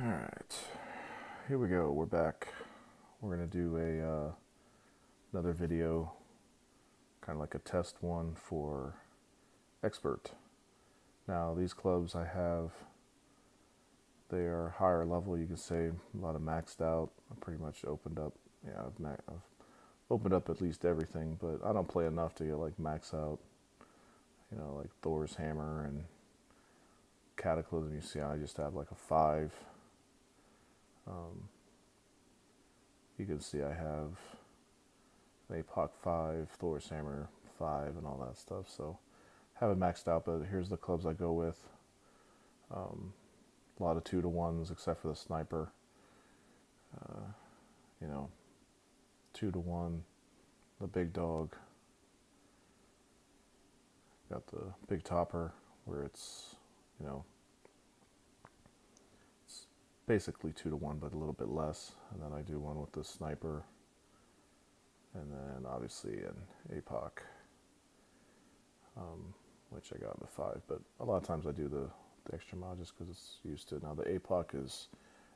Alright, here we go. We're back. We're going to do another video, kind of like a test one for Expert. Now, these clubs I have, they are higher level, you can say, a lot of maxed out. I pretty much opened up, I've opened up at least everything, but I don't play enough to get like max out, like Thor's Hammer and Cataclysm. You see, I just have like a 5. You can see I have an APOC 5, Thor's Hammer 5, and all that stuff. So have it maxed out, but here's the clubs I go with. A lot of 2-to-1s except for the sniper. Uh, you know, 2-to-1, the big dog. Got the big topper where it's basically 2-to-1 but a little bit less. And then I do one with the sniper. And then obviously an APOC, which I got in the 5. But a lot of times I do the extra mod just because it's used to. Now the APOC is,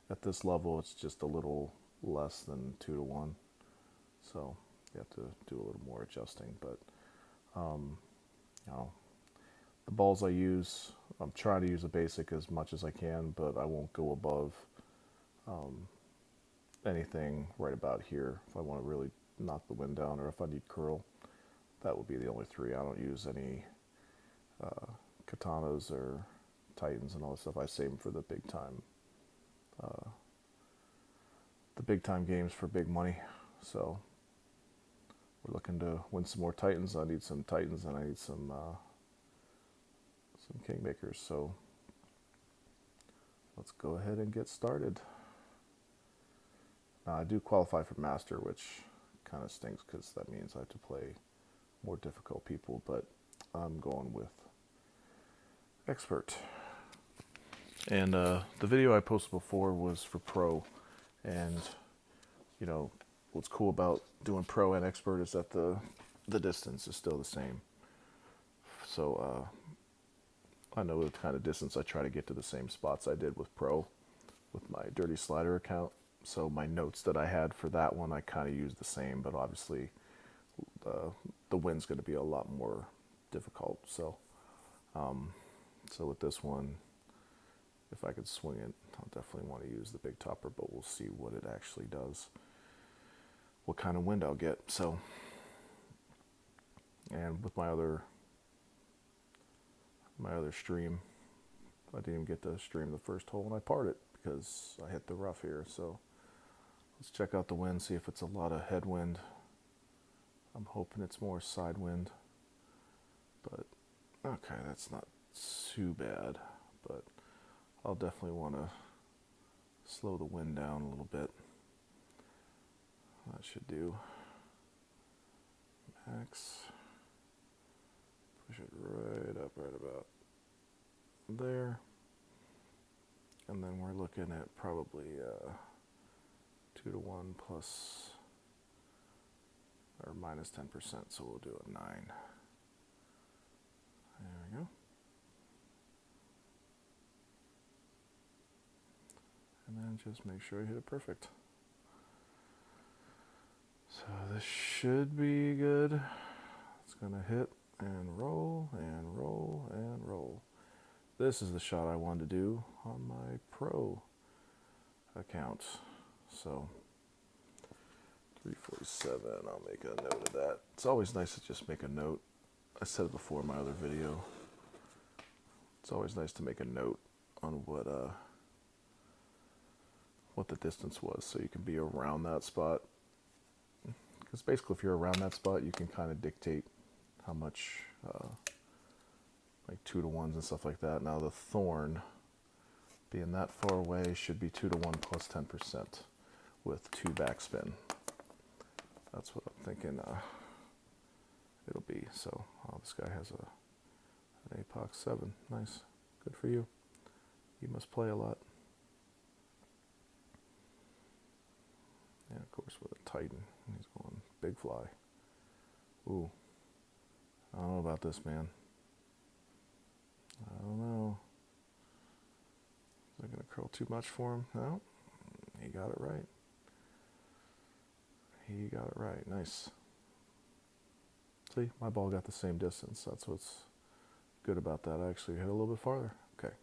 at this level, it's just a little less than 2-to-1. So you have to do a little more adjusting. But, the balls I use, I'm trying to use a basic as much as I can, but I won't go above anything right about here. If I want to really knock the wind down, or if I need curl, that would be the only 3. I don't use any katanas or titans and all this stuff. I save them for the big time games for big money. So we're looking to win some more titans. I need some titans and I need some kingmakers. So let's go ahead and get started. Now I do qualify for master, which kind of stinks because that means I have to play more difficult people, but I'm going with expert. And the video I posted before was for pro, and what's cool about doing pro and expert is that the distance is still the same. So I know the kind of distance I try to get to the same spots I did with pro with my dirty slider account. So my notes that I had for that one I kind of used the same, but obviously the wind's going to be a lot more difficult. So so with this one, if I could swing it, I'll definitely want to use the big topper, but we'll see what it actually does, what kind of wind I'll get. So, and with my other stream, I didn't even get to stream the first hole, and I parred it because I hit the rough here. So let's check out the wind, see if it's a lot of headwind. I'm hoping it's more side wind, but okay, that's not too bad, but I'll definitely want to slow the wind down a little bit. That should do. Max. Push it right up, right about there. And then we're looking at probably 2-to-1 plus or minus 10%, so we'll do a 9. There we go. And then just make sure you hit it perfect. So this should be good. It's gonna hit and roll and roll and roll. This is the shot I wanted to do on my pro account. So 347, I'll make a note of that. It's always nice to just make a note. I said it before in my other video. It's always nice to make a note on what the distance was, so you can be around that spot. Because basically, if you're around that spot, you can kind of dictate how much, like 2-to-1s and stuff like that. Now the thorn, being that far away, should be 2-to-1 plus 10% with 2 backspin. That's what I'm thinking it'll be. So this guy has an APOC 7. Nice. Good for you. You must play a lot. And of course with a Titan, he's going big fly. Ooh, I don't know about this, man. I don't know. I going to curl too much for him? No, he got it right. He got it right. Nice. See, my ball got the same distance. That's what's good about that. I actually hit a little bit farther. Okay.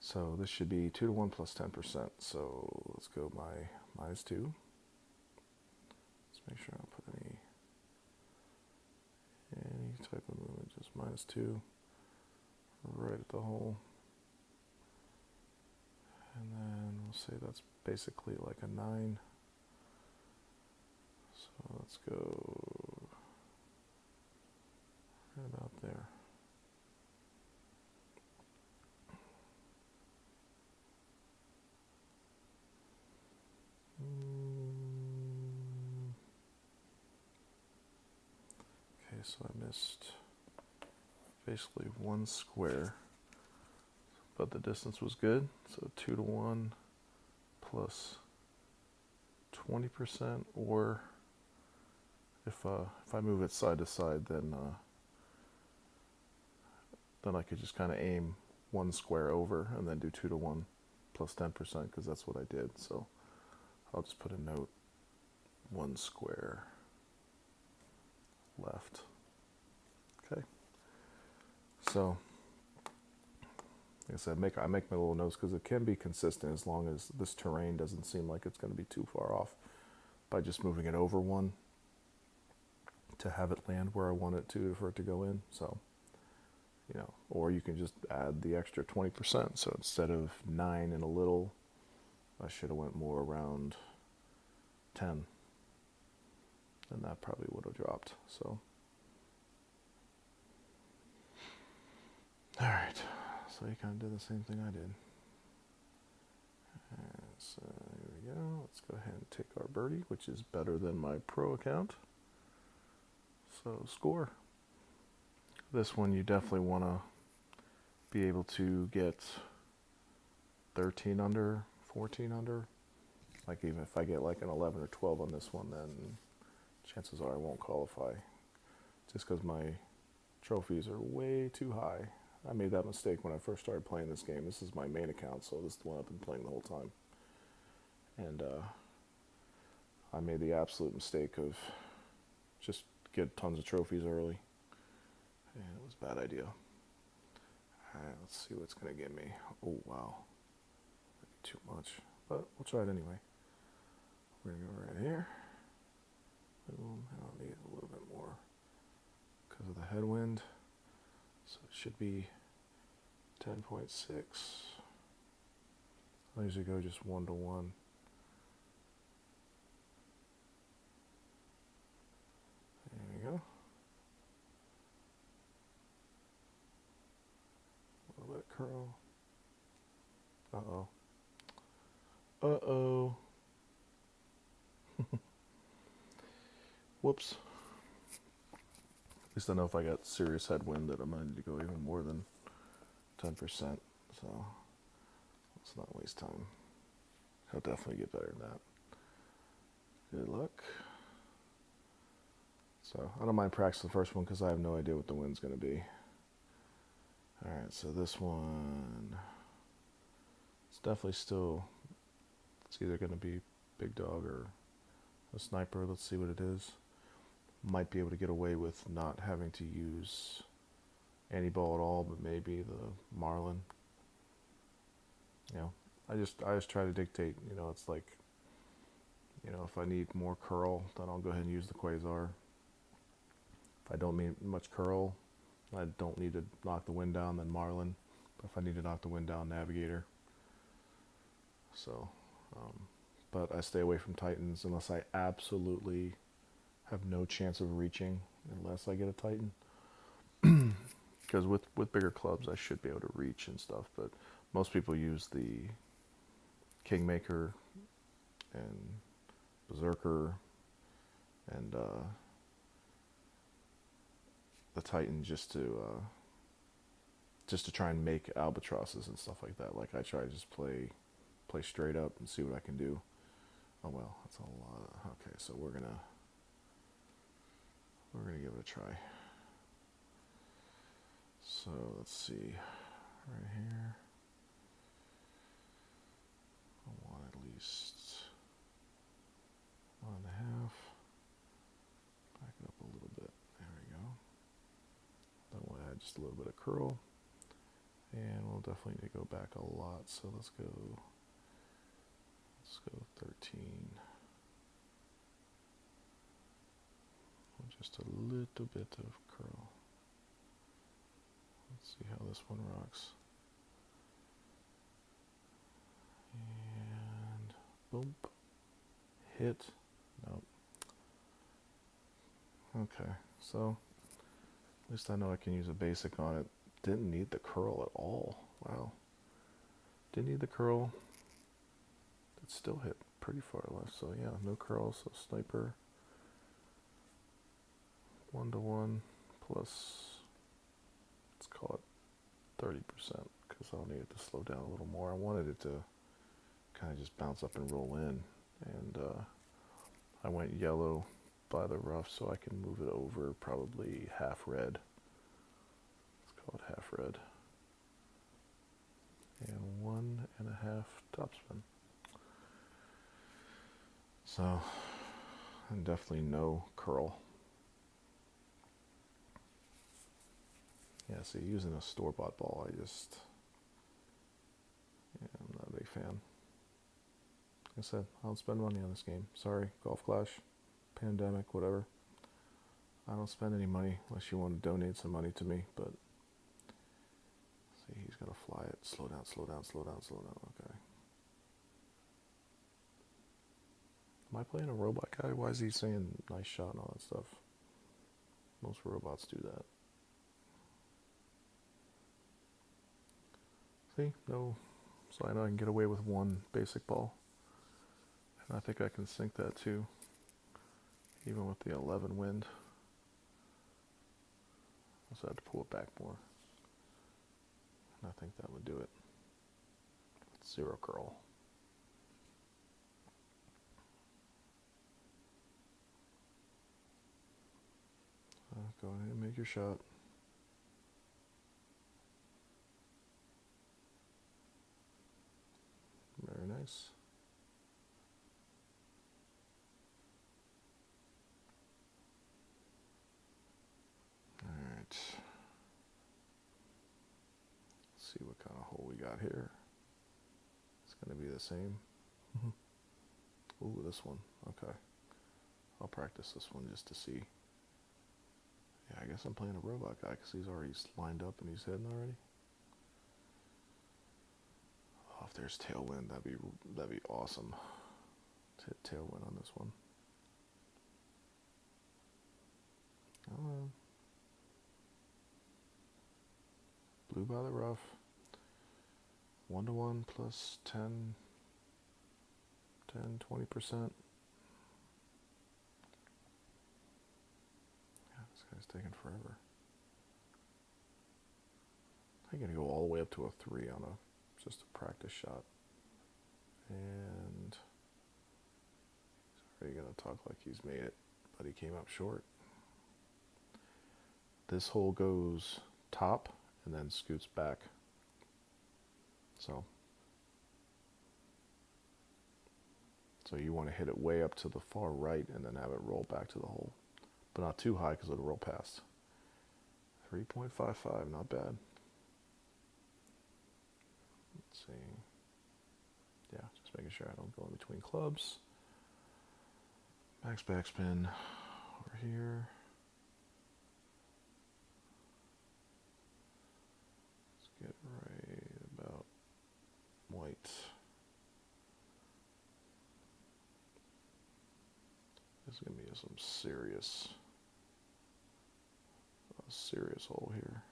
So this should be 2 to 1 plus 10%. So let's go my -2. Let's make sure I don't put any type of movement, just -2 right at the hole. And then we'll say that's basically like a 9. So let's go right about there. Okay, so I missed basically 1 square, but the distance was good. So 2 to 1 plus 20%, or if I move it side to side, then I could just kind of aim 1 square over and then do 2 to 1 plus 10%, because that's what I did. So I'll just put a note, 1 square left. Okay. So, like I said, I make my little notes because it can be consistent as long as this terrain doesn't seem like it's going to be too far off by just moving it over 1 to have it land where I want it to for it to go in. So, you know, or you can just add the extra 20%. So instead of 9 and a little, I should have went more around 10. And that probably would have dropped. So, all right. So you kind of did the same thing I did. And so here we go. Let's go ahead and take our birdie, which is better than my pro account. So score. This one you definitely want to be able to get 13 under, 14 under. Like even if I get like an 11 or 12 on this one, then chances are I won't qualify. Just because my trophies are way too high. I made that mistake when I first started playing this game. This is my main account, so this is the one I've been playing the whole time. And I made the absolute mistake of just get tons of trophies early. And it was a bad idea. Alright, let's see what's going to get me. Oh, wow. Too much. But we'll try it anyway. We're going to go right here. Boom. And I'll need a little bit more because of the headwind. So it should be 10.6. I usually go just 1 to 1. There we go. A little bit of curl. Uh-oh. Uh-oh. Whoops. At least I know if I got serious headwind that I might need to go even more than 10%. So let's not waste time. I'll definitely get better than that. Good luck. So I don't mind practicing the first one because I have no idea what the wind's going to be. Alright, so this one, it's definitely still, it's either going to be big dog or a sniper. Let's see what it is. Might be able to get away with not having to use any ball at all, but maybe the marlin. You know, I just try to dictate. You know, it's like, you know, if I need more curl, then I'll go ahead and use the quasar. If I don't need much curl, I don't need to knock the wind down, then marlin. But if I need to knock the wind down, navigator. So, but I stay away from titans unless I absolutely have no chance of reaching unless I get a titan. Because with bigger clubs, I should be able to reach and stuff. But most people use the Kingmaker and Berserker and the Titan just to try and make albatrosses and stuff like that. Like I try to just play straight up and see what I can do. Oh well, that's a lot. Okay, so we're gonna give it a try. So let's see, right here. least 1.5. Back it up a little bit. There we go. Then we'll add just a little bit of curl. And we'll definitely need to go back a lot. So let's go 13. Just a little bit of curl. Let's see how this one rocks. And boom. Hit. Nope. Okay, so at least I know I can use a basic on it. Didn't need the curl at all. Wow. Didn't need the curl. It still hit pretty far left. So yeah, no curl. So sniper 1-to-1 plus, let's call it 30%, because I'll need it to slow down a little more. I wanted it to kind of just bounce up and roll in, and I went yellow by the rough so I can move it over probably half red. Let's call it half red. And 1.5 topspin. So, and definitely no curl. Yeah, see, using a store-bought ball, I'm not a big fan. Like I said, I don't spend money on this game. Sorry, Golf Clash, pandemic, whatever. I don't spend any money unless you want to donate some money to me, but see, he's going to fly it. Slow down, slow down, slow down, slow down. Okay. Am I playing a robot guy? Why is he saying nice shot and all that stuff? Most robots do that. See, no, so I know I can get away with one basic ball. And I think I can sink that too, even with the 11 wind. I also have to pull it back more. And I think that would do it. 0 curl. Go ahead and make your shot. Very nice. All right. Let's see what kind of hole we got here. It's going to be the same. Ooh, this one. Okay. I'll practice this one just to see. Yeah, I guess I'm playing a robot guy because he's already lined up and he's hitting already. Oh, if there's tailwind, that'd be awesome. To hit tailwind on this one. Oh, blue by the rough. 1-to-1 plus 10, 20%. This guy's taking forever. I'm going to go all the way up to a 3 on just a practice shot. And he's already going to talk like he's made it, but he came up short. This hole goes top and then scoots back. So you want to hit it way up to the far right and then have it roll back to the hole. But not too high because it'll roll past. 3.55, not bad. Let's see. Yeah, just making sure I don't go in between clubs. Max backspin over here. Let's get right about white. This is going to be some serious hole here.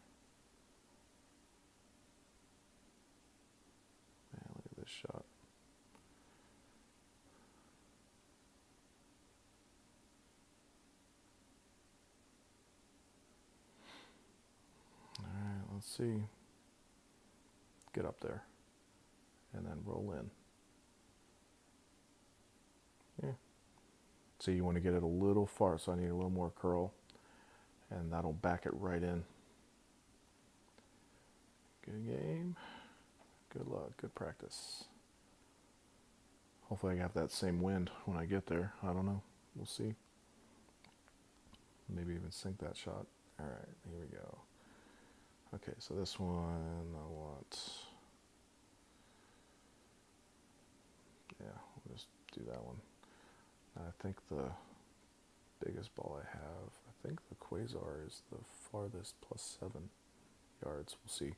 Man, look at this shot. All right, let's see. Get up there and then roll in. Yeah. So you want to get it a little far, so I need a little more curl, and that'll back it right in. Good game. Good luck. Good practice. Hopefully I have that same wind when I get there. I don't know. We'll see. Maybe even sink that shot. All right, here we go. Okay, so this one I want. Yeah, we'll just do that one. I think the biggest ball I have, I think the Quasar is the farthest +7 yards. We'll see.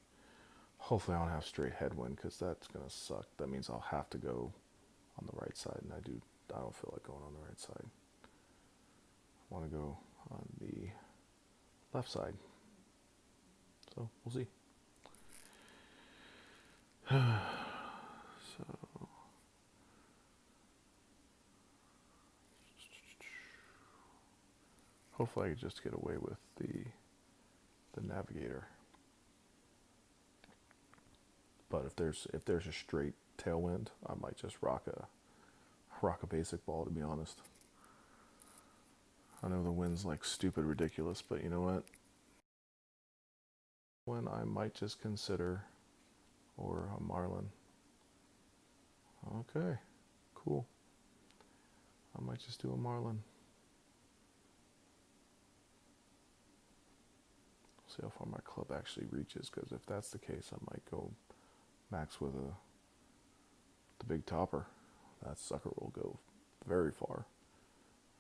Hopefully I don't have straight headwind because that's going to suck. That means I'll have to go on the right side, and I don't feel like going on the right side. I want to go on the left side. So we'll see. So hopefully I can just get away with the navigator. But if there's a straight tailwind, I might just rock a basic ball, to be honest. I know the wind's like stupid ridiculous, but you know what? When I might just consider, or a marlin. Okay, cool. I might just do a marlin. See how far my club actually reaches, because if that's the case, I might go max with the big topper. That sucker will go very far.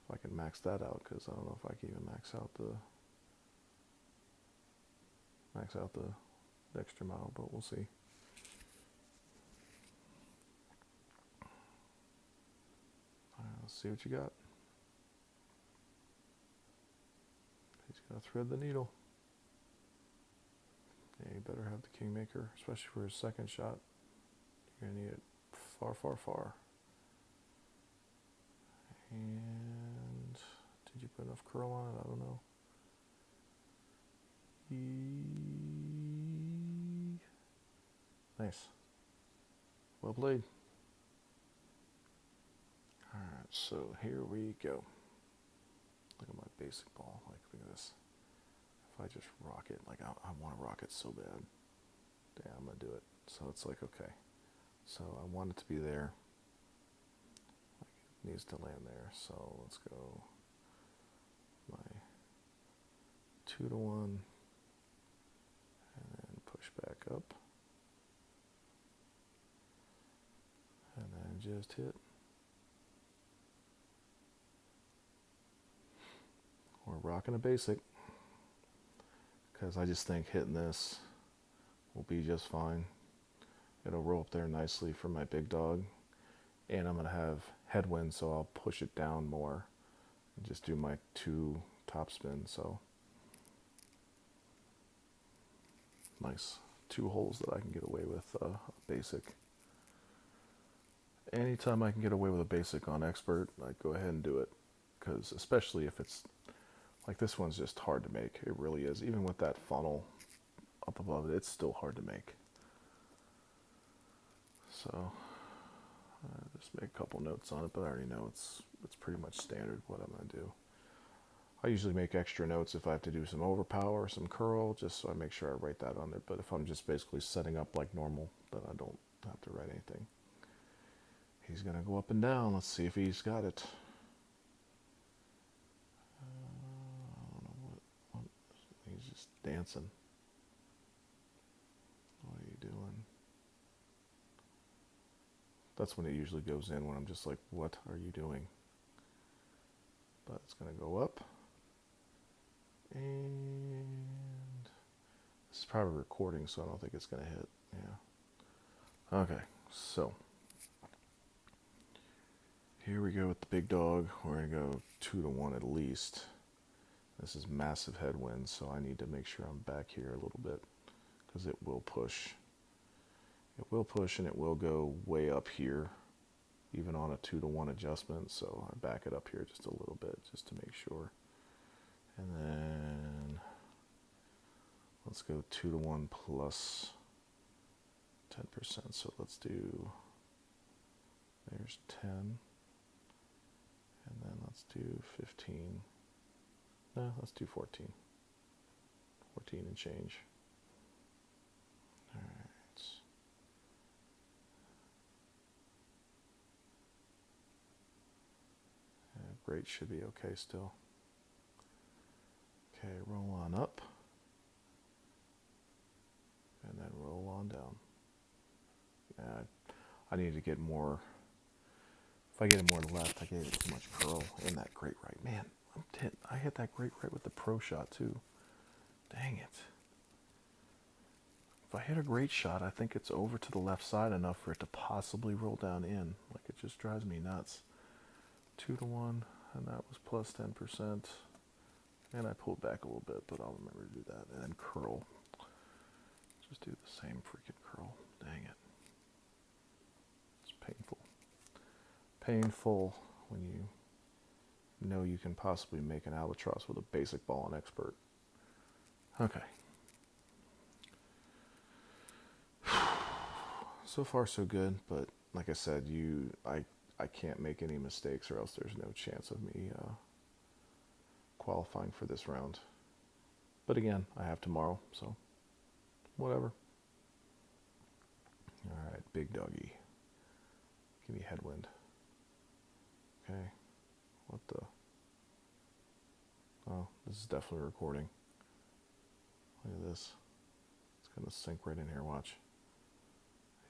If I can max that out, because I don't know if I can even max out the extra mile, but we'll see. All right, let's see what you got. He's gonna thread the needle. Yeah, you better have the Kingmaker, especially for his second shot. You're gonna need it far, far, far. And did you put enough curl on it? I don't know. Nice. Well played. Alright, so here we go. Look at my basic ball. Like, look at this. If I just rock it, like I want to rock it so bad. Yeah, I'm going to do it. So it's like, okay. So I want it to be there. Like, it needs to land there. So let's go my 2-to-1. And then push back up. And then just hit. We're rocking a basic. Because I just think hitting this will be just fine. It'll roll up there nicely for my big dog. And I'm going to have headwind, so I'll push it down more. And just do my 2 top spin. So nice. 2 holes that I can get away with a basic. Anytime I can get away with a basic on expert, I go ahead and do it. Because especially if it's like this one's just hard to make. It really is. Even with that funnel up above it, it's still hard to make. So just make a couple notes on it, but I already know it's pretty much standard what I'm going to do. I usually make extra notes if I have to do some overpower, some curl, just so I make sure I write that on there. But if I'm just basically setting up like normal, then I don't have to write anything. He's going to go up and down. Let's see if he's got it. I don't know what. He's just dancing. What are you doing? That's when it usually goes in, when I'm just like, what are you doing? But it's going to go up. And this is probably recording, so I don't think it's going to hit. Yeah. Okay, so here we go with the big dog. We're going to go 2-to-1 at least. This is massive headwind, so I need to make sure I'm back here a little bit, because it will push. It will push, and it will go way up here, even on a 2-to-1 adjustment. So I back it up here just a little bit, just to make sure. And then let's go 2-to-1 plus 10%. So let's do, there's 10. And then let's do 15. No, let's do 14. 14 and change. All right. great, should be okay still. Okay, roll on up. And then roll on down. I need to get more. If I get it more left, I gave it too much curl in that great right. Man, I hit that great right with the pro shot too. Dang it. If I hit a great shot, I think it's over to the left side enough for it to possibly roll down in. Like, it just drives me nuts. 2-1, and that was plus 10%. And I pulled back a little bit, but I'll remember to do that. And then curl. Just do the same freaking curl. Dang it. It's painful. Painful when you know you can possibly make an albatross with a basic ball on expert. Okay. So far so good, but like I said, I can't make any mistakes or else there's no chance of me qualifying for this round. But again, I have tomorrow, so whatever. Alright, big doggy. Give me headwind. Okay. What the? Oh, this is definitely recording. Look at this. It's going to sink right in here, watch.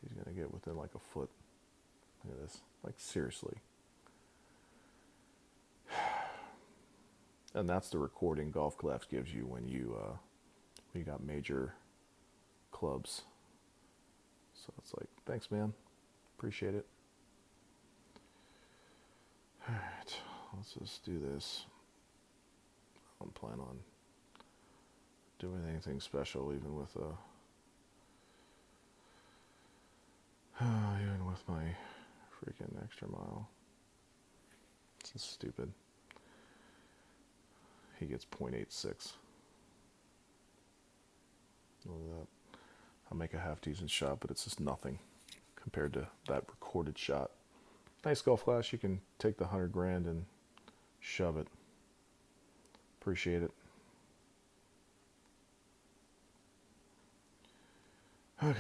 He's going to get within like a foot. Look at this. Like, seriously. And that's the recording Golf Collapse gives you when you got major clubs. So it's like, thanks, man. Appreciate it. Alright, let's just do this. I don't plan on doing anything special, even with my freaking extra mile. This is stupid. He gets 0.86. Look at that. I'll make a half decent shot, but it's just nothing compared to that recorded shot. Nice golf class. You can take the 100 grand and shove it. Appreciate it. Okay.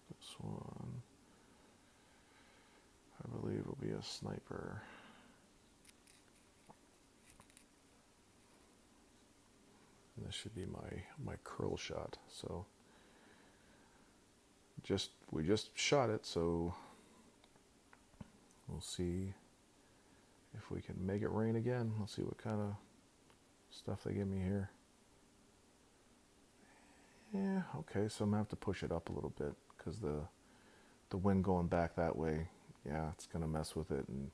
This one, I believe, will be a sniper. And this should be my curl shot. So we just shot it, so we'll see if we can make it rain again. Let's see what kind of stuff they give me here. Yeah, okay, so I'm gonna have to push it up a little bit because the wind going back that way, yeah, it's gonna mess with it and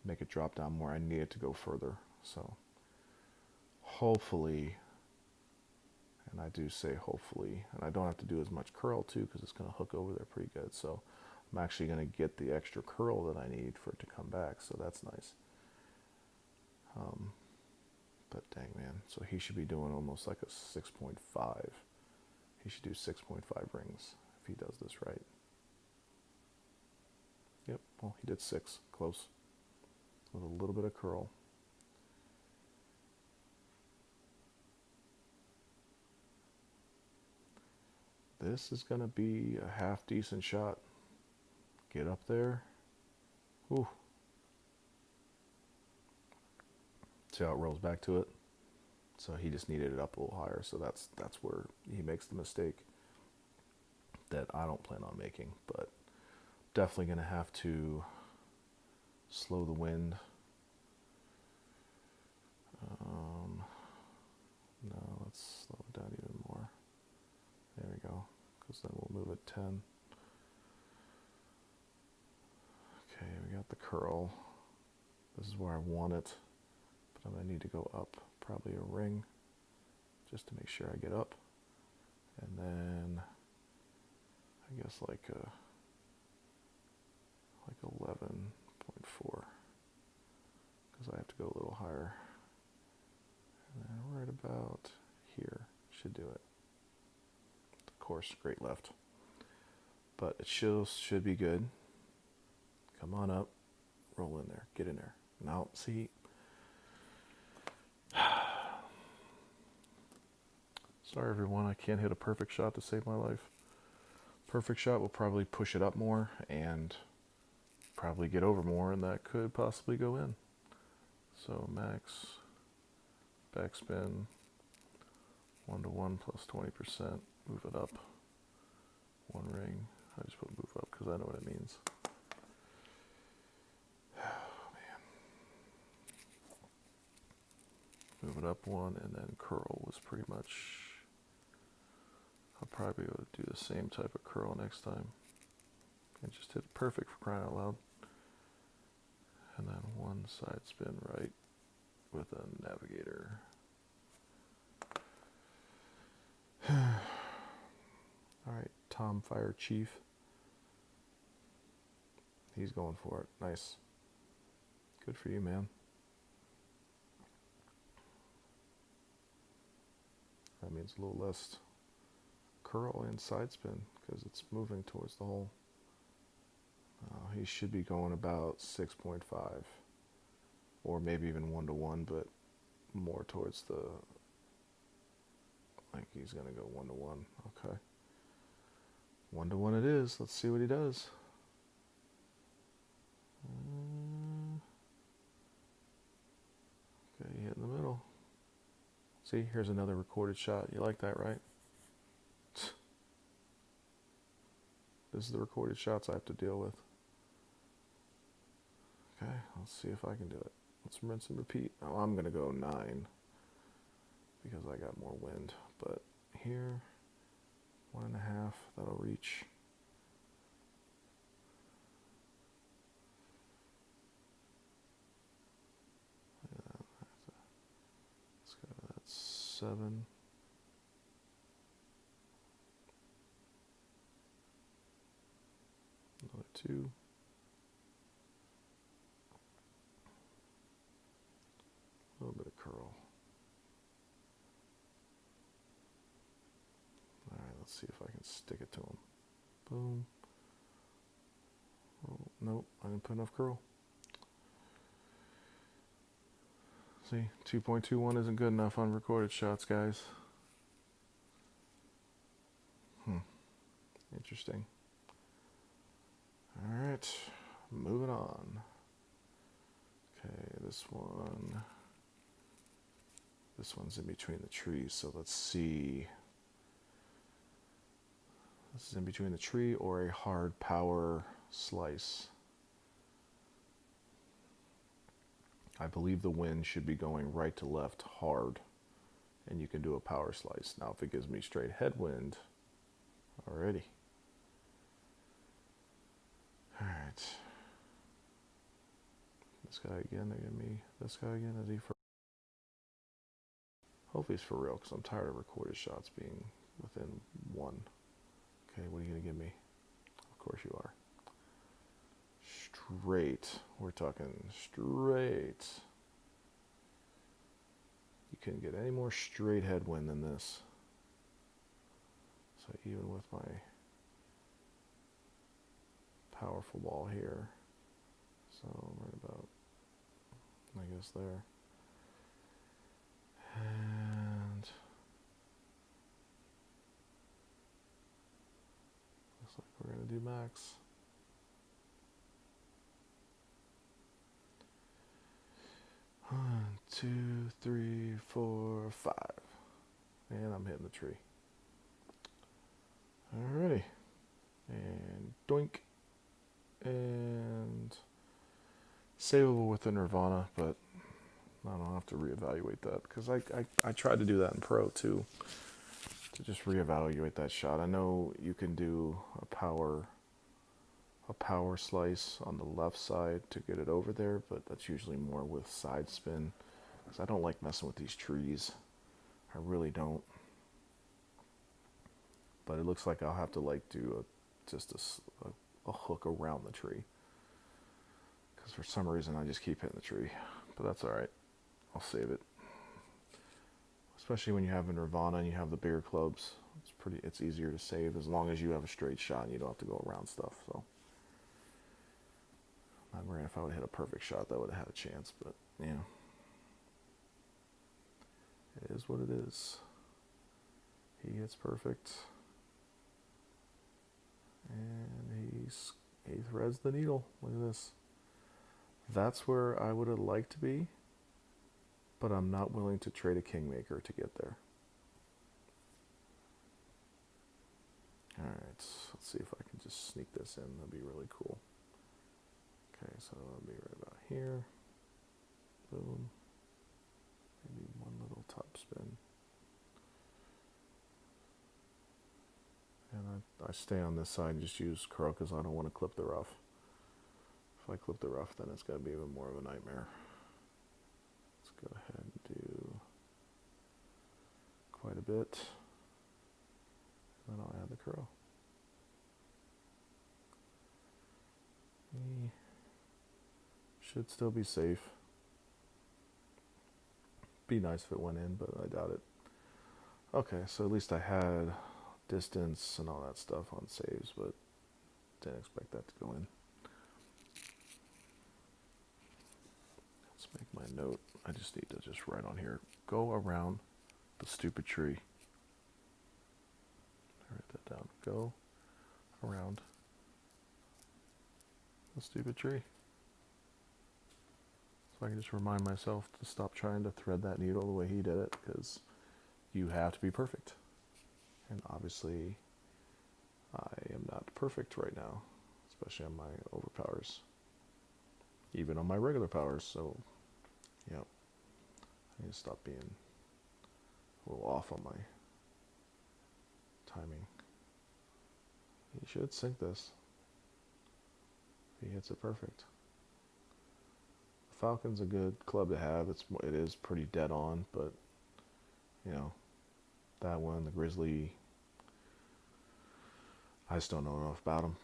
make it drop down more. I need it to go further, so hopefully, and I do say hopefully, and I don't have to do as much curl too because it's gonna hook over there pretty good. So I'm actually gonna get the extra curl that I need for it to come back, so that's nice. But dang, man, so he should be doing almost like a 6.5. He should do 6.5 rings if he does this right. Yep, well, he did 6, close, with a little bit of curl. This is going to be a half decent shot. Get up there. Whew. See how it rolls back to it? So he just needed it up a little higher. So that's where he makes the mistake that I don't plan on making. But definitely going to have to slow the wind. No, let's slow it down even more. There we go, because then we'll move it 10. Okay, we got the curl. This is where I want it, but I'm going to need to go up probably a ring just to make sure I get up. And then I guess like 11.4 because I have to go a little higher. And then right about here should do it. Of course, great left. But it should be good. Come on up. Roll in there. Get in there. Now, see. Sorry, everyone. I can't hit a perfect shot to save my life. Perfect shot will probably push it up more and probably get over more, and that could possibly go in. So max, backspin, 1-to-1 plus 20%, move it up. One ring. I just put move up because I know what it means. Oh, man. Move it up one, and then curl was pretty much... I'll probably be able to do the same type of curl next time. And just hit it perfect for crying out loud. And then one side spin right with a navigator. Alright, Tom Fire Chief. He's going for it. Nice. Good for you, man. That means a little less curl and side spin because it's moving towards the hole. He should be going about 6.5 or maybe even 1-to-1, but more towards the, like he's going to go 1-to-1. Okay. 1-to-1 it is. Let's see what he does. Okay, hit in the middle. See, here's another recorded shot. You like that, right? This is the recorded shots I have to deal with. Okay, let's see if I can do it. Let's rinse and repeat. Oh, I'm going to go 9 because I got more wind. But here, 1.5, that'll reach. Let's go to that 7. Another 2. A little bit of curl. Alright, let's see if I can stick it to him. Boom. Oh, nope, I didn't put enough curl. See, 2.21 isn't good enough on recorded shots, guys. Interesting. Alright, moving on. Okay, this one's in between the trees, so let's see. This is in between the tree or a hard power slice. I believe the wind should be going right to left hard, and you can do a power slice. Now, if it gives me straight headwind, alrighty. Alright. This guy again, they give me this guy again. Is he for? Hopefully he's for real, because I'm tired of recorded shots being within 1. Okay, what are you going to give me? Of course you are. Straight. We're talking straight. You couldn't get any more straight headwind than this. So even with my powerful ball here, so right about, I guess there. And looks like we're going to do max. One, 2, 3, 4, 5. And I'm hitting the tree. Alrighty. And doink. And savable with the Nirvana, but I don't have to reevaluate that because I tried to do that in Pro too, to just reevaluate that shot. I know you can do a power slice on the left side to get it over there, but that's usually more with side spin because I don't like messing with these trees. I really don't. But it looks like I'll have to like do just a hook around the tree because for some reason I just keep hitting the tree, but that's all right. I'll save it. Especially when you have a Nirvana and you have the bigger clubs. It's easier to save as long as you have a straight shot and you don't have to go around stuff. So I'm worried if I would hit a perfect shot that would have had a chance, but yeah. It is what it is. He hits perfect. And he threads the needle. Look at this. That's where I would have liked to be, but I'm not willing to trade a kingmaker to get there. Alright, let's see if I can just sneak this in. That'd be really cool. Okay, so I'll be right about here. Boom. Maybe one little top spin. And I stay on this side and just use curl because I don't want to clip the rough. If I clip the rough, then it's going to be even more of a nightmare. Let's go ahead and do quite a bit. And then I'll add the curl. Should still be safe. Be nice if it went in, but I doubt it. Okay, so at least I had distance and all that stuff on saves, but didn't expect that to go in. Let's make my note. I just need to just write on here, go around the stupid tree. Write that down. Go around the stupid tree. So I can just remind myself to stop trying to thread that needle the way he did it, because you have to be perfect. And obviously, I am not perfect right now, especially on my overpowers. Even on my regular powers, so, yeah. I need to stop being a little off on my timing. He should sink this. He hits it perfect. The Falcon's a good club to have. It is pretty dead on, but, you know, that one, the Grizzly, I just don't know enough about them.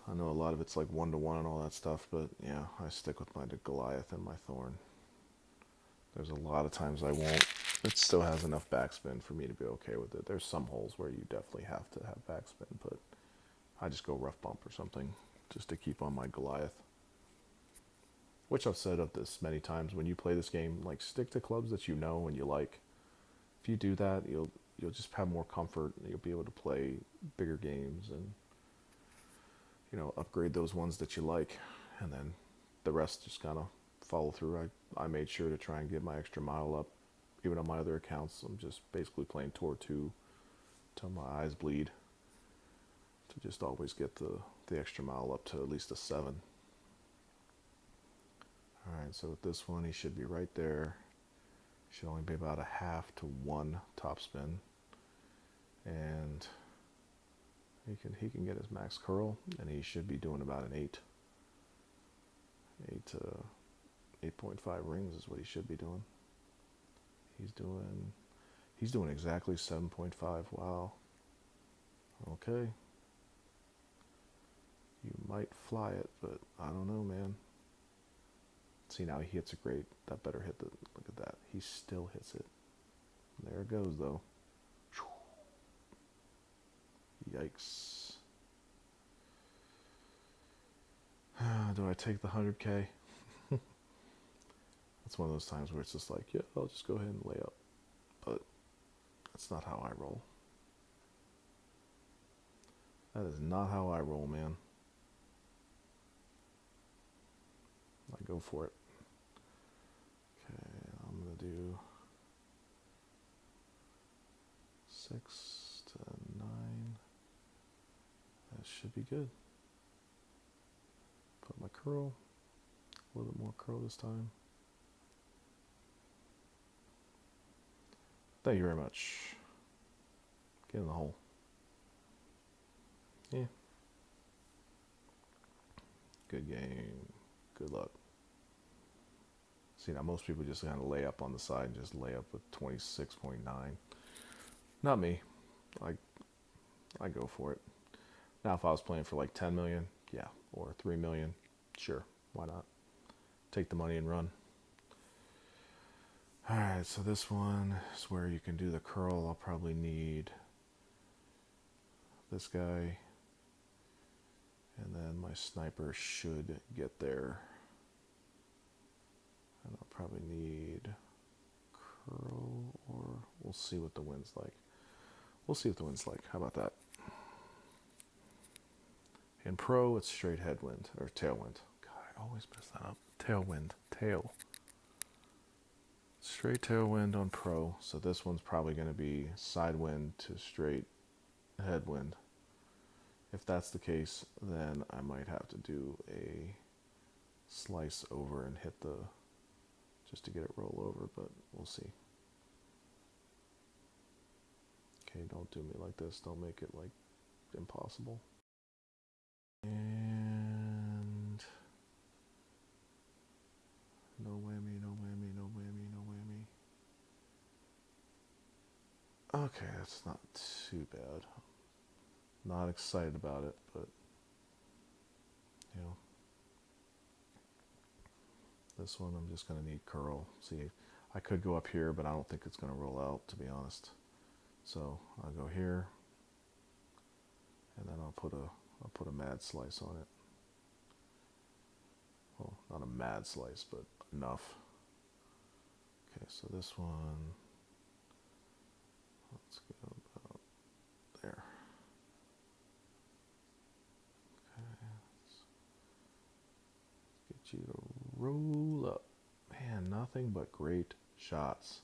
I know a lot of it's like 1-to-1 and all that stuff, but yeah, I stick with my Goliath and my Thorn. There's a lot of times I won't. It still has enough backspin for me to be okay with it. There's some holes where you definitely have to have backspin, but I just go rough bump or something just to keep on my Goliath. Which I've said of this many times. When you play this game, like, stick to clubs that you know and you like. If you do that, you'll just have more comfort. You'll be able to play bigger games and, you know, upgrade those ones that you like, and then the rest just kind of follow through. I made sure to try and get my extra mile up, even on my other accounts. I'm just basically playing Tour 2 till my eyes bleed, to just always get the extra mile up to at least a 7. Alright, so with this one, he should be right there. Should only be about a half to 1 topspin, and he can get his max curl, and he should be doing about an 8.5 rings is what he should be doing. He's doing exactly 7.5. Wow. Okay. You might fly it, but I don't know, man. See, now he hits a great. That better hit the. Look at that. He still hits it. There it goes, though. Yikes. Do I take the 100K? That's one of those times where it's just like, yeah, I'll just go ahead and lay up. But that's not how I roll. That is not how I roll, man. I go for it. Okay, I'm going to do 6 to 9. That should be good. Put my curl. A little bit more curl this time. Thank you very much. Get in the hole. Yeah. Good game. Good luck. See, now most people just kind of lay up on the side and just lay up with 26.9. Not me. I go for it. Now, if I was playing for like 10 million, yeah, or 3 million, sure, why not? Take the money and run. Alright, so this one is where you can do the curl. I'll probably need this guy, and then my sniper should get there. And I'll probably need curl, or we'll see what the wind's like. We'll see what the wind's like. How about that? In pro, it's straight headwind, or tailwind. God, I always mess that up. Tailwind, tail. Straight tailwind on pro, so this one's probably going to be side wind to straight headwind. If that's the case, then I might have to do a slice over and hit the, just to get it roll over, but we'll see. Okay, don't do me like this. Don't make it like impossible. And no whammy, no whammy, no whammy, no whammy. Okay, that's not too bad. Not excited about it, but you know, this one I'm just gonna need curl. See, I could go up here, but I don't think it's gonna roll out, to be honest. So I'll go here, and then I'll put a mad slice on it. Well, not a mad slice, but enough. Okay, so this one, let's go about there. Get you to roll up. Man, nothing but great shots.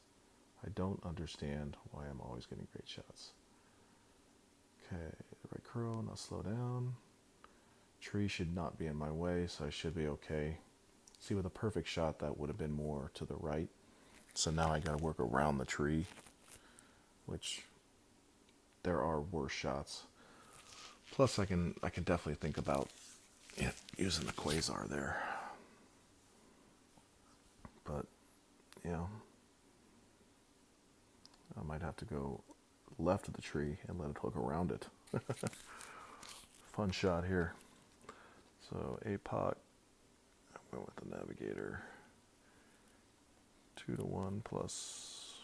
I don't understand why I'm always getting great shots. Okay, right curl, now slow down. Tree should not be in my way, so I should be okay. See, with a perfect shot, that would have been more to the right. So now I gotta work around the tree, which there are worse shots. Plus, I can definitely think about using the quasar there. But, you know, I might have to go left of the tree and let it hook around it. Fun shot here. So APOC, I went with the navigator. 2-to-1 plus,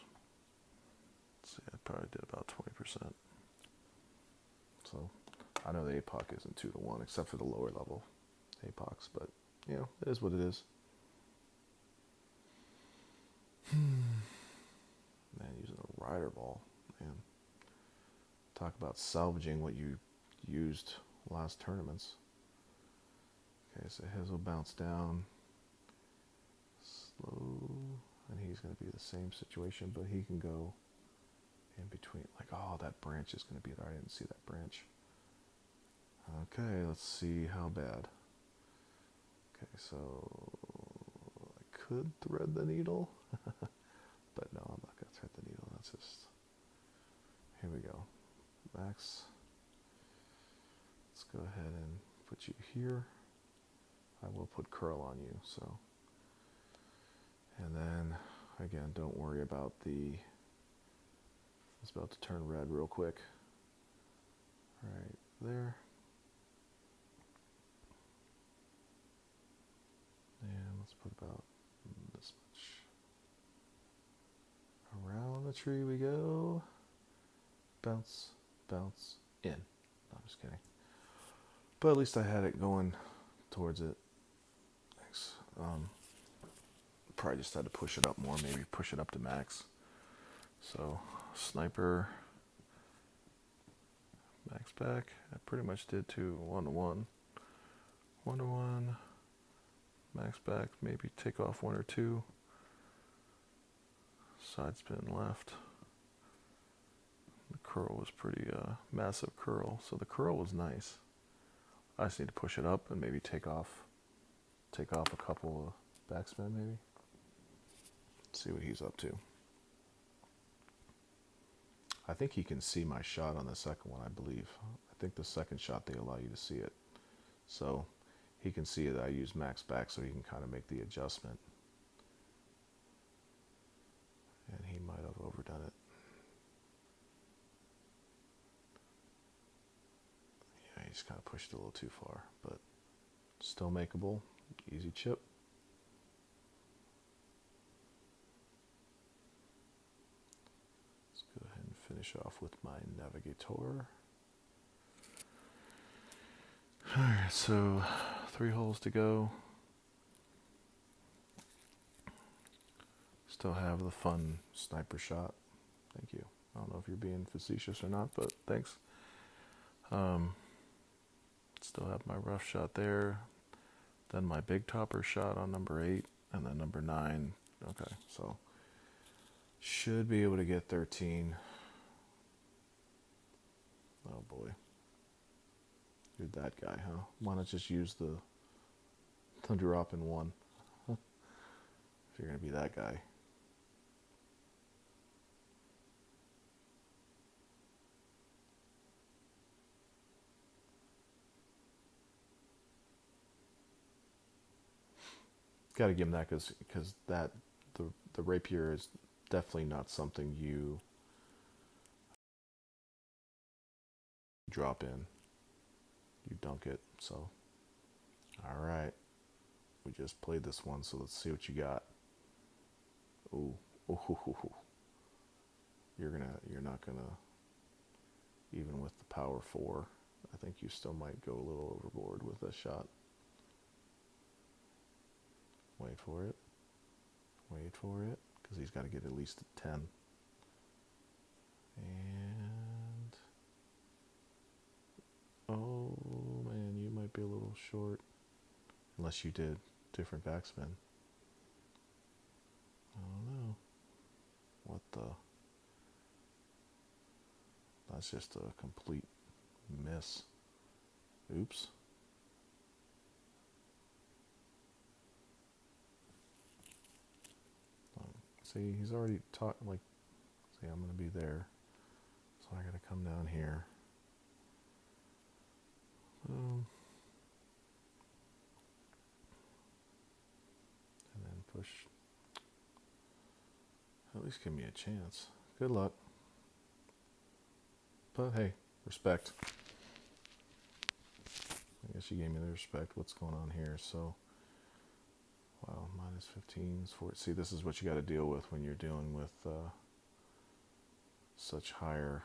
let's see, I probably did about 20%. So I know the APOC isn't 2-to-1 except for the lower level APOCs, but you know, it is what it is. Man, using a rider ball, man. Talk about salvaging what you used last tournaments. Okay, so his will bounce down. Slow. And he's going to be the same situation, but he can go in between. Like, oh, that branch is going to be there. I didn't see that branch. Okay, let's see how bad. Okay, so I could thread the needle. But no, I'm not going to thread the needle. That's just... Here we go. Max. Let's go ahead and put you here. I will put curl on you, so... And then, again, don't worry about the... It's about to turn red real quick. Right there. And let's put about this much. Around the tree we go. Bounce, bounce, in. No, I'm just kidding. But at least I had it going towards it. Thanks. Probably just had to push it up more, maybe push it up to max. So, sniper, max back. I pretty much did 1-to-1. 1-to-1, max back, maybe take off 1 or 2. Side spin left. The curl was pretty massive curl, so the curl was nice. I just need to push it up and maybe take off a couple of backspin maybe. See what he's up to. I think he can see my shot on the second one, I believe. I think the second shot, they allow you to see it. So he can see that I use max back, so he can kind of make the adjustment. And he might have overdone it. Yeah, he just kind of pushed it a little too far, but still makeable. Easy chip. Finish off with my navigator. Alright, so 3 holes to go. Still have the fun sniper shot. Thank you. I don't know if you're being facetious or not, but thanks. Still have my rough shot there. Then my big topper shot on number 8. And then number 9. Okay, so should be able to get 13. Oh boy. You're that guy, huh? Why not just use the drop in 1? If you're going to be that guy. Got to give him that because that the rapier is definitely not something you drop in. You dunk it. So, all right, we just played this one, so let's see what you got. Ooh, ooh. You're not gonna, even with the power 4. I think you still might go a little overboard with this shot. Wait for it. Wait for it. Because he's got to get at least a 10. And... oh, man, you might be a little short. Unless you did different backspin. I don't know. What the... that's just a complete miss. Oops. See, he's already taught, like, see, I'm going to be there. So I got to come down here. And then push. At least give me a chance. Good luck. But hey, respect. I guess you gave me the respect. What's going on here? So, wow, minus 15s. See, this is what you got to deal with when you're dealing with such higher,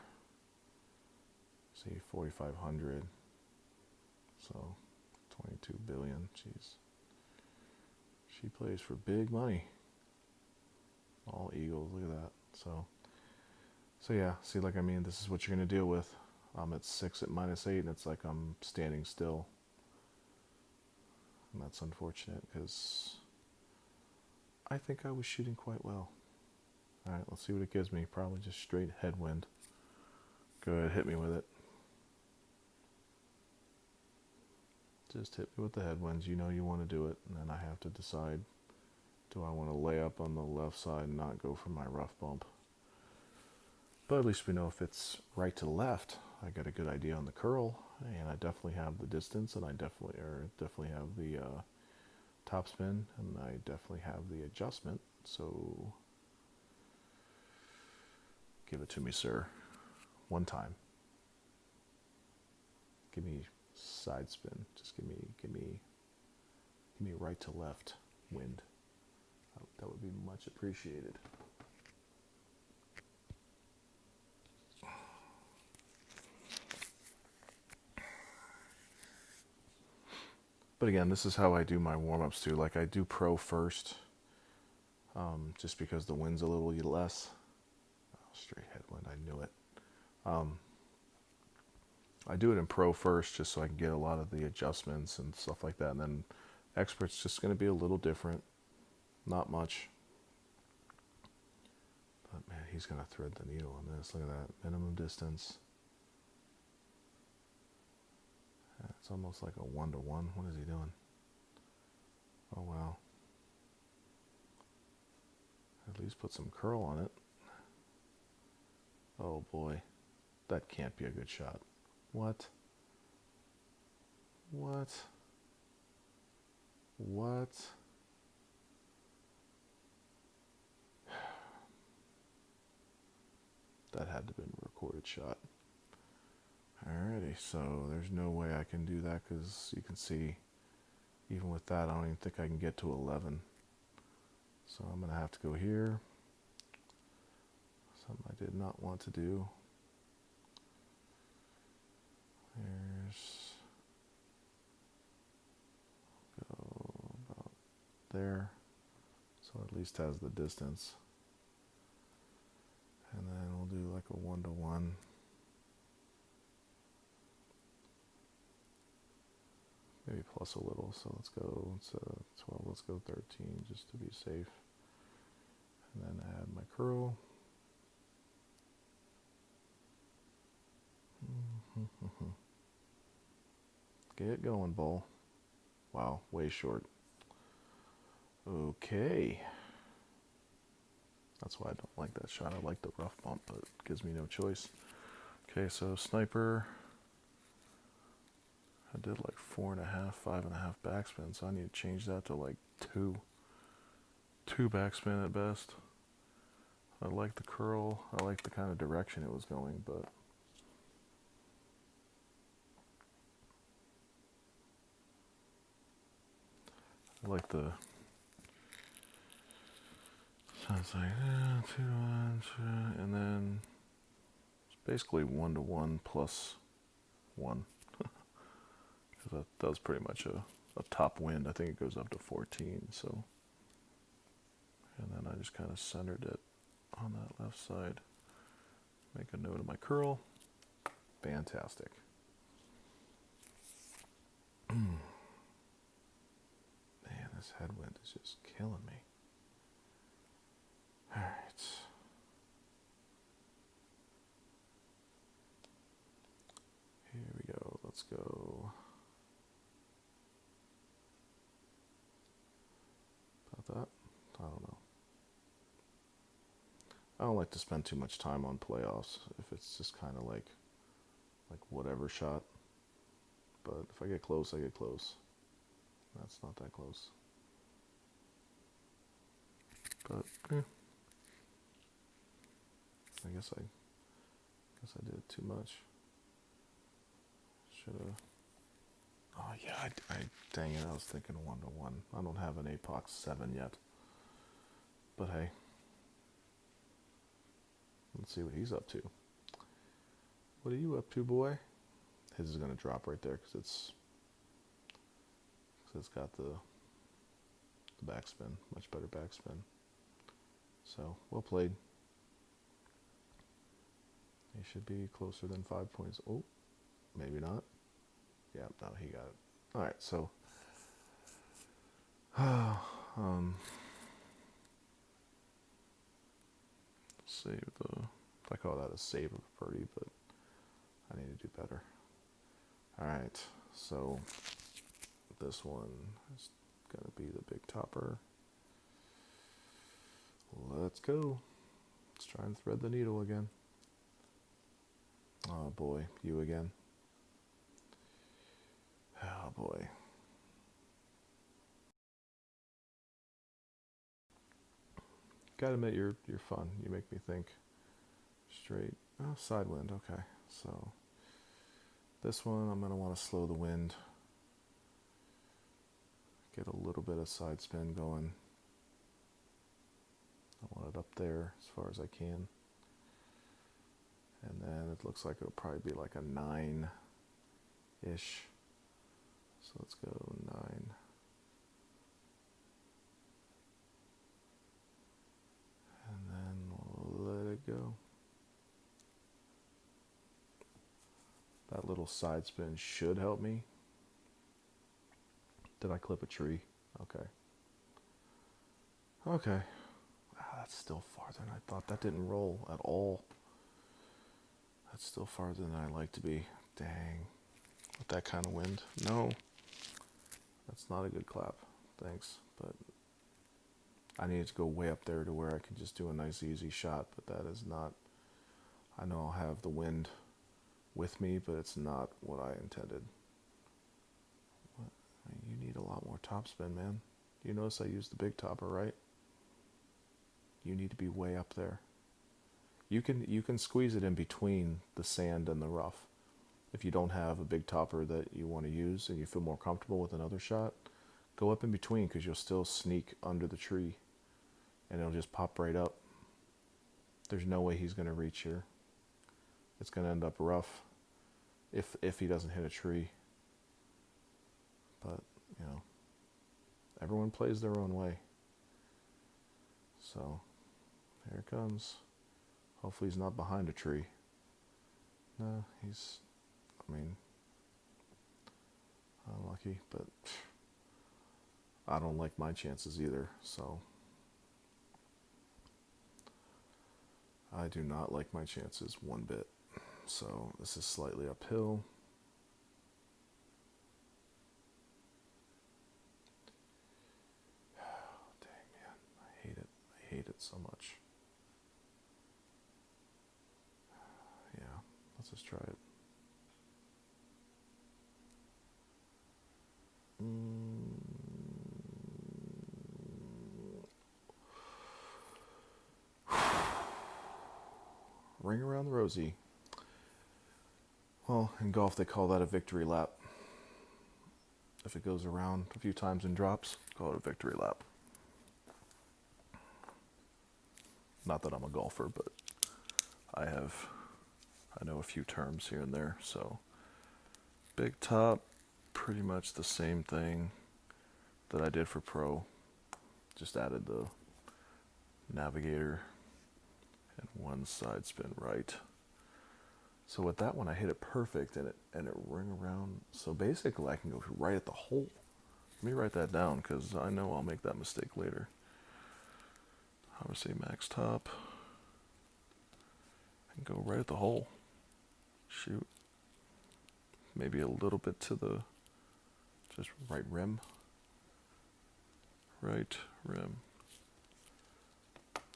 see, 4,500. So, 22 billion. Jeez. She plays for big money. All Eagles. Look at that. So yeah. See, like, I mean, this is what you're going to deal with. I'm at 6 at minus 8, and it's like I'm standing still. And that's unfortunate because I think I was shooting quite well. Alright, let's see what it gives me. Probably just straight headwind. Go ahead, hit me with it. Just hit me with the headwinds. You know you want to do it. And then I have to decide, do I want to lay up on the left side and not go for my rough bump? But at least we know if it's right to left. I got a good idea on the curl, and I definitely have the distance, and I definitely have the topspin, and I definitely have the adjustment. So give it to me, sir. One time. Give me side spin. Just give me right to left wind. That would be much appreciated. But again, this is how I do my warm-ups too. Like, I do pro first, just because the wind's a little less. Oh, straight headwind, I knew it. I do it in pro first just so I can get a lot of the adjustments and stuff like that. And then expert's just going to be a little different. Not much. But man, he's going to thread the needle on this. Look at that. Minimum distance. It's almost like a 1-to-1. What is he doing? Oh, wow. At least put some curl on it. Oh, boy. That can't be a good shot. What? What? What? That had to have been a recorded shot. Alrighty, so there's no way I can do that because you can see, even with that, I don't even think I can get to 11. So I'm going to have to go here. Something I did not want to do. There's, go about there. So at least has the distance. And then we'll do like a 1-to-1. plus a little. So let's go, it's 12, let's go 13 just to be safe. And then add my curl. Get going, ball. Wow, way short. Okay. That's why I don't like that shot. I like the rough bump, but it gives me no choice. Okay, so sniper. I did like 4.5, 5.5 backspin, so I need to change that to like 2. 2 backspin at best. I like the curl. I like the kind of direction it was going, but I like the. So it's like 2, 1, 2, and then it's basically 1-to-1 plus 1. Because that was pretty much a top wind. I think it goes up to 14. So, and then I just kind of centered it on that left side. Make a note of my curl. Fantastic. Man, this headwind is just killing me. All right. Here we go. Let's go. About that? I don't know. I don't like to spend too much time on playoffs if it's just kind of like whatever shot. But if I get close, I get close. That's not that close. But I guess I did it too much. Should have. Oh yeah, I dang it! I was thinking 1-to-1. I don't have an Apox 7 yet. But hey, let's see what he's up to. What are you up to, boy? His is gonna drop right there because it's got the backspin, much better backspin. So well played. He should be closer than 5 points. Oh, maybe not. Yeah, no, he got it. All right, so save the. I call that a save of a birdie, but I need to do better. All right, so this one is gonna be the big topper. Let's go. Let's try and thread the needle again. Oh boy, you again. Oh boy. Gotta admit, you're fun. You make me think. Straight. Oh, side wind. Okay, so this one I'm gonna want to slow the wind. Get a little bit of side spin going. I want it up there as far as I can. And then it looks like it'll probably be like a 9-ish. So let's go 9. And then we'll let it go. That little side spin should help me. Did I clip a tree? Okay. Okay. That's still farther than I thought. That didn't roll at all. That's still farther than I like to be. Dang. With that kind of wind. No. That's not a good clap. Thanks. But I needed to go way up there to where I could just do a nice easy shot. But that is not. I know I'll have the wind with me, but it's not what I intended. What? I mean, you need a lot more topspin, man. You notice I used the big topper, right? You need to be way up there. You can squeeze it in between the sand and the rough. If you don't have a big topper that you want to use and you feel more comfortable with another shot, go up in between because you'll still sneak under the tree and it'll just pop right up. There's no way he's going to reach here. It's going to end up rough if he doesn't hit a tree. But, you know, everyone plays their own way. So, here it comes. Hopefully he's not behind a tree. No, he's, I mean, Unlucky, but I don't like my chances either, so I do not like my chances one bit. So this is slightly uphill. Oh, dang, man. I hate it. I hate it so much. Yeah, let's just try it. Ring around the rosy. Well, in golf they call that a victory lap. If it goes around a few times and drops, call it a victory lap. Not that I'm a golfer, but I know a few terms here and there. So big top, pretty much the same thing that I did for pro. Just added the navigator and one side spin right. So with that one, I hit it perfect, and it ring around. So basically, I can go right at the hole. Let me write that down because I know I'll make that mistake later. I would say max top. And go right at the hole. Shoot. Maybe a little bit to the just right rim. Right rim.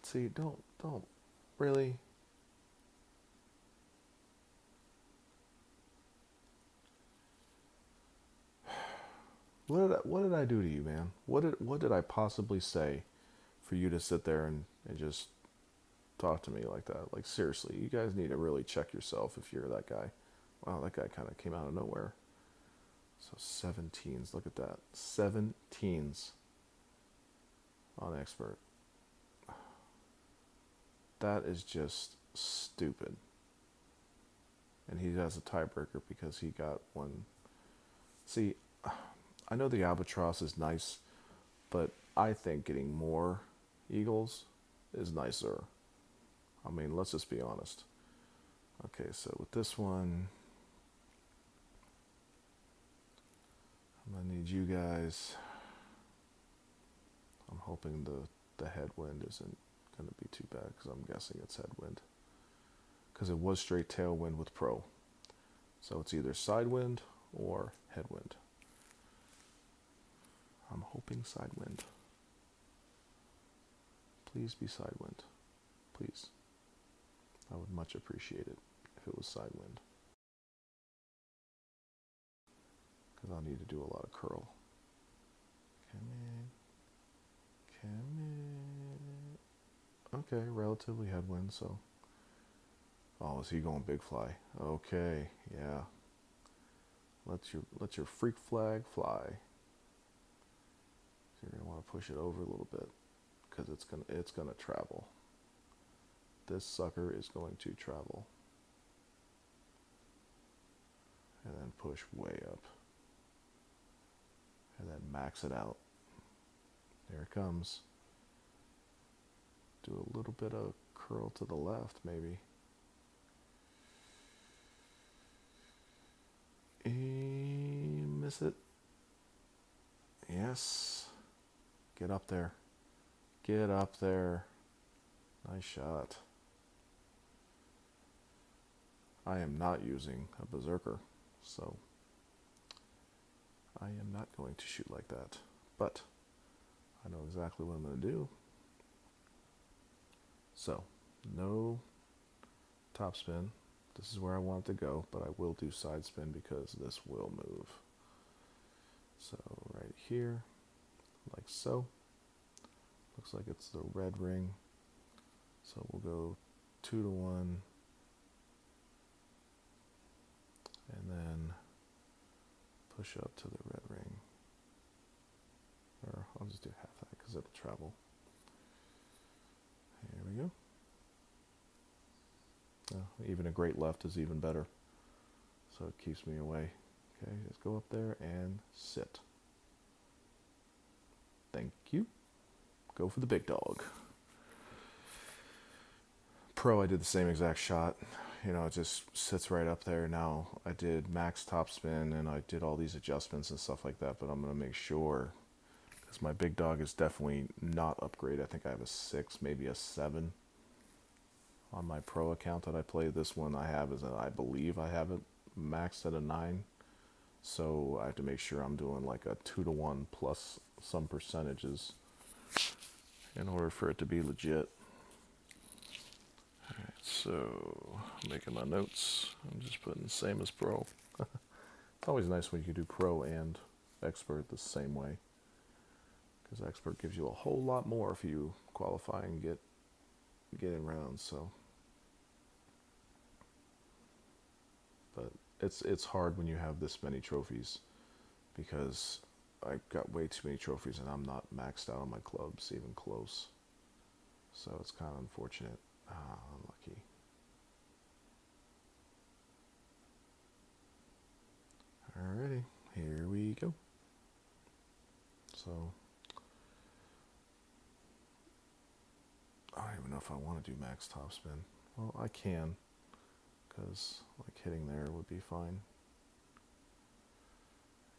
See, don't really. What did I do to you, man? What did I possibly say for you to sit there and just talk to me like that? Like, seriously, you guys need to really check yourself if you're that guy. Wow, that guy kind of came out of nowhere. So 17s, look at that. 17s on expert. That is just stupid. And he has a tiebreaker because he got one. See, I know the albatross is nice, but I think getting more eagles is nicer. I mean, let's just be honest. Okay, so with this one, I'm gonna need you guys. I'm hoping the headwind isn't gonna be too bad because I'm guessing it's headwind. Because it was straight tailwind with pro. So it's either side wind or headwind. I'm hoping side wind. Please be side wind. Please. I would much appreciate it if it was side wind. Because I'll need to do a lot of curl. Come in. Okay, relatively headwind, so. Oh, is he going big fly? Okay, yeah. Let your freak flag fly. So you're gonna want to push it over a little bit because it's gonna travel. This sucker is going to travel. And then push way up. And then max it out. There it comes. Do a little bit of curl to the left, maybe. Miss it. Yes. Get up there. Get up there. Nice shot. I am not using a berserker, so I am not going to shoot like that. But I know exactly what I'm going to do. So, no topspin. This is where I want it to go, but I will do side spin because this will move. So right here, like so. Looks like it's the red ring. So we'll go 2 to 1. And then push up to the red ring. Or I'll just do half that because it'll travel. Here we go. Even a great left is even better. So it keeps me away. Okay, just go up there and sit. Thank you. Go for the big dog. Pro, I did the same exact shot. it just sits right up there. Now, I did max top spin and I did all these adjustments and stuff like that, but I'm going to make sure, because my big dog is definitely not upgrade. I think I have a 6, maybe a 7 on my pro account that I play. This one I believe I have it maxed at a 9. So I have to make sure I'm doing like a 2-to-1 plus some percentages in order for it to be legit. Alright, so making my notes. I'm just putting the same as pro. It's always nice when you can do pro and expert the same way, because expert gives you a whole lot more if you qualify and get in rounds. So, but it's hard when you have this many trophies, because I've got way too many trophies and I'm not maxed out on my clubs even close. So it's kind of unfortunate. Unlucky. Alrighty, here we go. So I don't even know if I want to do max top spin. Well, I can, because like hitting there would be fine.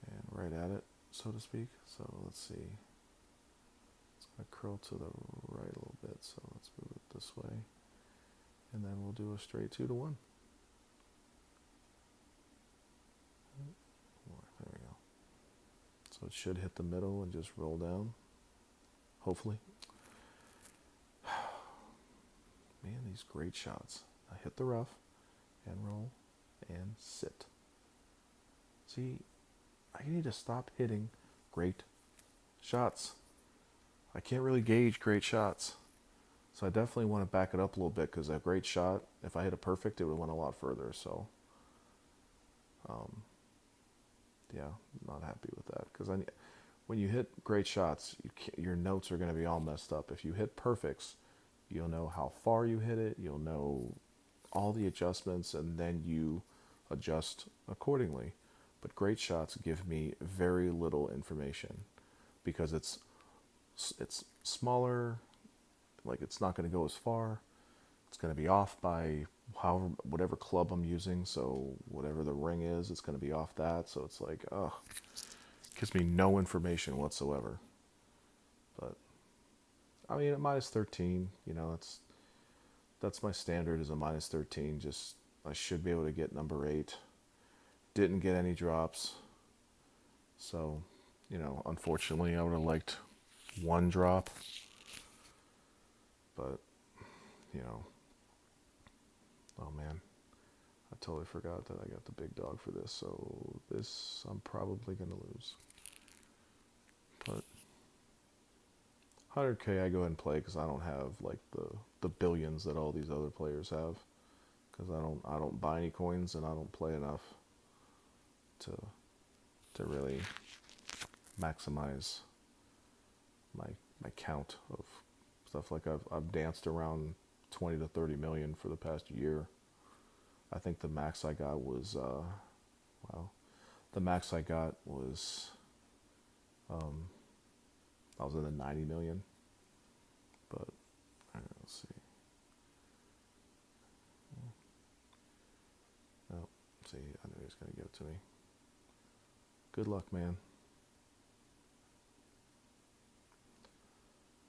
And right at it, so to speak. So let's see. It's going to curl to the right a little bit, so let's move it this way. And then we'll do a straight 2-to-1. There we go. So it should hit the middle and just roll down, hopefully. Man, these great shots. I hit the rough and roll and sit. See, I need to stop hitting great shots. I can't really gauge great shots. So I definitely want to back it up a little bit, because a great shot, if I hit a perfect, it would have went a lot further. So, yeah, not happy with that, because when you hit great shots, your notes are going to be all messed up. If you hit perfects, you'll know how far you hit it, you'll know all the adjustments, and then you adjust accordingly. But great shots give me very little information, because it's smaller, like it's not going to go as far. It's going to be off by whatever club I'm using, so whatever the ring is, it's going to be off that. So it's like, gives me no information whatsoever. But I mean, at minus 13, that's my standard, is a minus 13. Just, I should be able to get number 8. Didn't get any drops, so unfortunately I would have liked 1 drop, but oh man, I totally forgot that I got the big dog for this. So this I'm probably gonna lose, but 100K I go ahead and play, because I don't have like the billions that all these other players have, because I don't buy any coins and I don't play enough to really maximize my count of stuff. Like I've danced around 20 to 30 million for the past year. I think the max I got was the max I got was I was in the 90 million. But let's see. Oh, see, I knew he was going to give it to me. Good luck, man.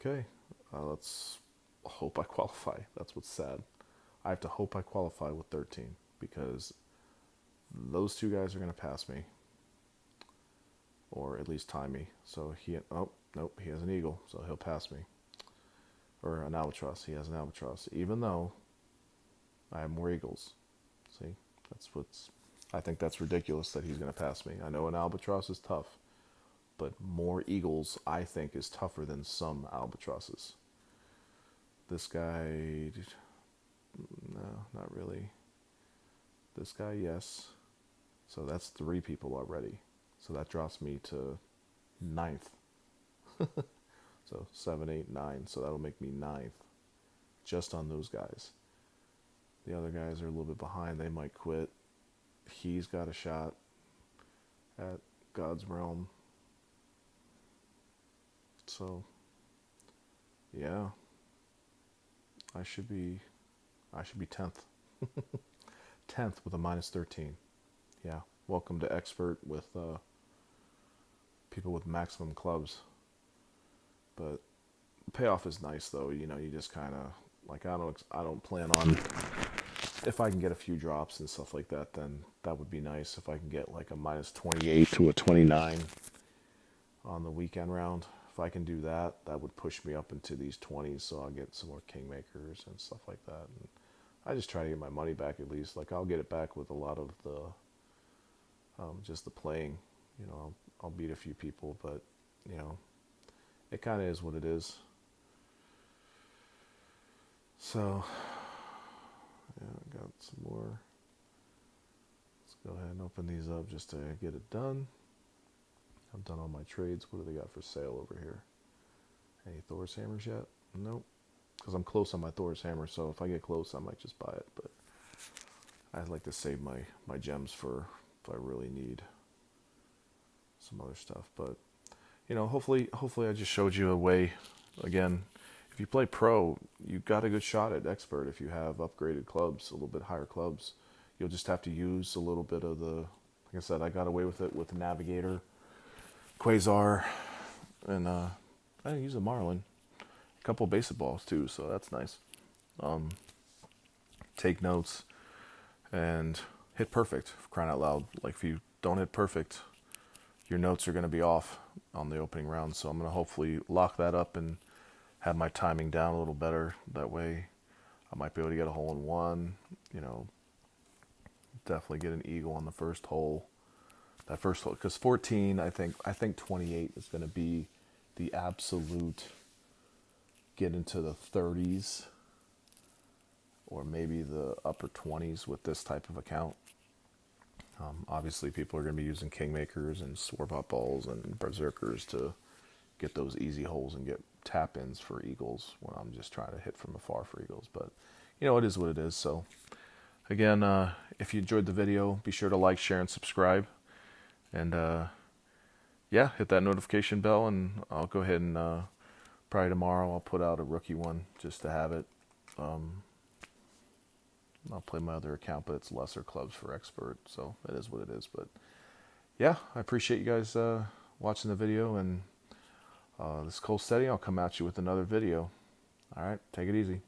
Okay, let's hope I qualify. That's what's sad. I have to hope I qualify with 13, because those 2 guys are going to pass me, or at least tie me. So nope, he has an eagle, so he'll pass me. Or an albatross. He has an albatross, even though I have more eagles. See, I think that's ridiculous that he's going to pass me. I know an albatross is tough, but more eagles, I think, is tougher than some albatrosses. This guy, no, not really. This guy, yes. So that's 3 people already. So that drops me to 9th. So 7, 8, 9. So that'll make me 9th, just on those guys. The other guys are a little bit behind. They might quit. He's got a shot at God's realm. So, yeah, I should be 10th. 10th with a minus 13. Yeah, welcome to expert with people with maximum clubs. But payoff is nice though. You know, you just kind of like I don't plan on, if I can get a few drops and stuff like that, then that would be nice. If I can get like a minus 28 to a 29 on the weekend round, if I can do that, that would push me up into these 20s, so I'll get some more kingmakers and stuff like that. And I just try to get my money back at least. Like I'll get it back with a lot of the just the playing. You know, I'll beat a few people, but you know, it kind of is what it is. So yeah, I got some more. Let's go ahead and open these up just to get it done. I've done all my trades. What do they got for sale over here? Any Thor's hammers yet? Nope. Because I'm close on my Thor's hammer, so if I get close, I might just buy it. But I'd like to save my gems for if I really need some other stuff. But you know, hopefully I just showed you a way. Again, if you play pro, you got a good shot at expert. If you have upgraded clubs, a little bit higher clubs, you'll just have to use a little bit of the. Like I said, I got away with it with the Navigator, Quasar, and I didn't use a Marlin. A couple of basic balls too, so that's nice. Take notes and hit perfect, for crying out loud. Like if you don't hit perfect, your notes are going to be off on the opening round. So I'm going to hopefully lock that up and have my timing down a little better. That way I might be able to get a hole in one, you know, definitely get an eagle on the first hole. That first hole, because 14, I think 28 is going to be the absolute get into the 30s or maybe the upper 20s with this type of account. Obviously, people are going to be using kingmakers and swerve-up balls and berserkers to get those easy holes and get tap-ins for eagles when I'm just trying to hit from afar for eagles. But, you know, it is what it is. So, again, if you enjoyed the video, be sure to like, share, and subscribe. And, yeah, hit that notification bell, and I'll go ahead and probably tomorrow I'll put out a rookie one just to have it. I'll play my other account, but it's lesser clubs for expert, so it is what it is. But yeah, I appreciate you guys watching the video, and this is Cole Steady. I'll come at you with another video. All right, take it easy.